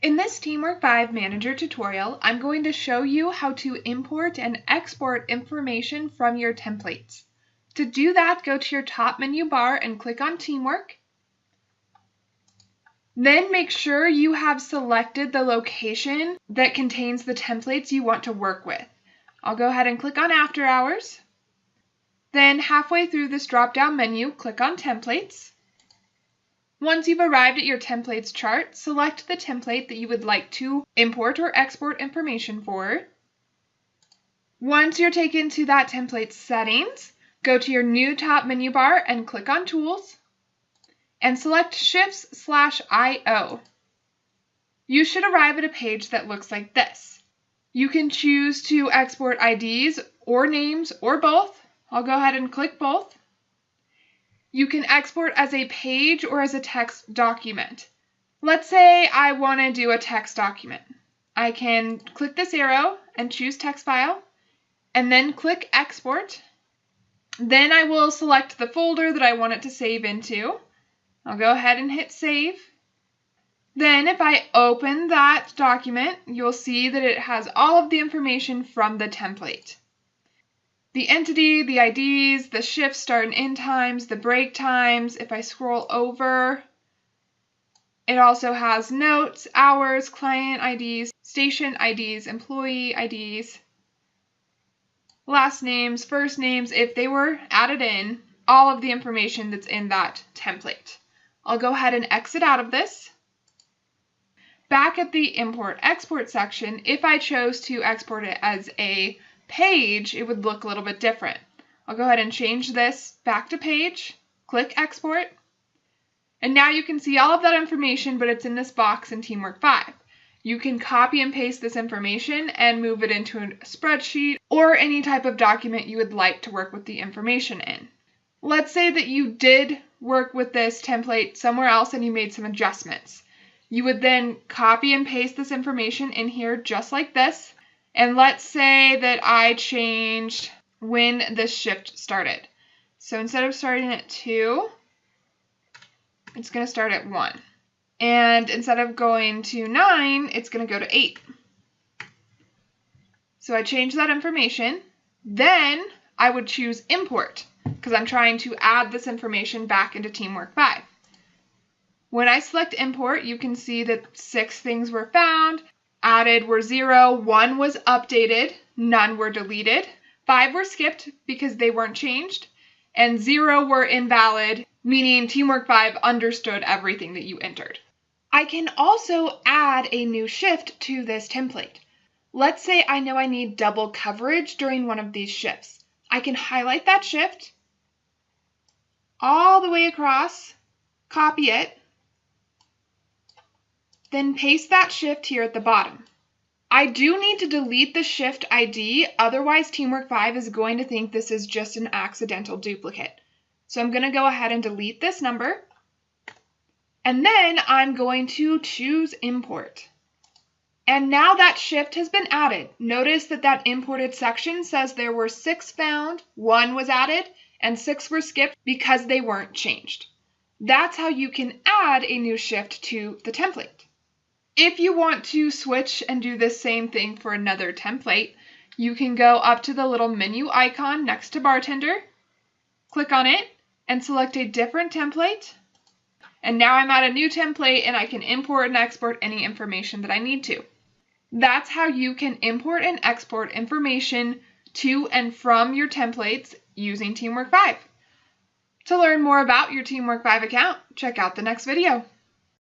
In this TeamWork 5 Manager tutorial, I'm going to show you how to import and export information from your templates. To do that, go to your top menu bar and click on TeamWork. Then make sure you have selected the location that contains the templates you want to work with. I'll go ahead and click on After Hours. Then halfway through this drop-down menu, click on Templates. Once you've arrived at your templates chart, select the template that you would like to import or export information for. Once you're taken to that template settings, go to your new top menu bar and click on Tools and select Shifts/IO. You should arrive at a page that looks like this. You can choose to export IDs or names or both. I'll go ahead and click both. You can export as a page or as a text document. Let's say I want to do a text document. I can click this arrow and choose text file, and then click export. Then I will select the folder that I want it to save into. I'll go ahead and hit save. Then if I open that document, you'll see that it has all of the information from the template. The entity, the IDs, the shift start and end times, the break times. If I scroll over, it also has notes, hours, client IDs, station IDs, employee IDs, last names, first names, if they were added in, all of the information that's in that template. I'll go ahead and exit out of this. Back at the Import/Export section, if I chose to export it as a page, it would look a little bit different. I'll go ahead and change this back to page, click Export, and now you can see all of that information, but it's in this box in TeamWork 5. You can copy and paste this information and move it into a spreadsheet or any type of document you would like to work with the information in. Let's say that you did work with this template somewhere else and you made some adjustments. You would then copy and paste this information in here just like this. And let's say that I changed when the shift started. So instead of starting at 2, it's going to start at 1. And instead of going to 9, it's going to go to 8. So I changed that information. Then I would choose Import because I'm trying to add this information back into TeamWork 5. When I select Import, you can see that 6 things were found. Added were 0, 1 was updated, none were deleted, 5 were skipped because they weren't changed, and 0 were invalid, meaning TeamWork 5 understood everything that you entered. I can also add a new shift to this template. Let's say I know I need double coverage during one of these shifts. I can highlight that shift all the way across, copy it, then paste that shift here at the bottom. I do need to delete the shift ID, otherwise TeamWork 5 is going to think this is just an accidental duplicate. So I'm going to go ahead and delete this number, and then I'm going to choose Import. And now that shift has been added. Notice that that imported section says there were 6 found, 1 was added, and 6 were skipped because they weren't changed. That's how you can add a new shift to the template. If you want to switch and do the same thing for another template, you can go up to the little menu icon next to Bartender, click on it, and select a different template. And now I'm at a new template and I can import and export any information that I need to. That's how you can import and export information to and from your templates using TeamWork 5. To learn more about your TeamWork 5 account, check out the next video.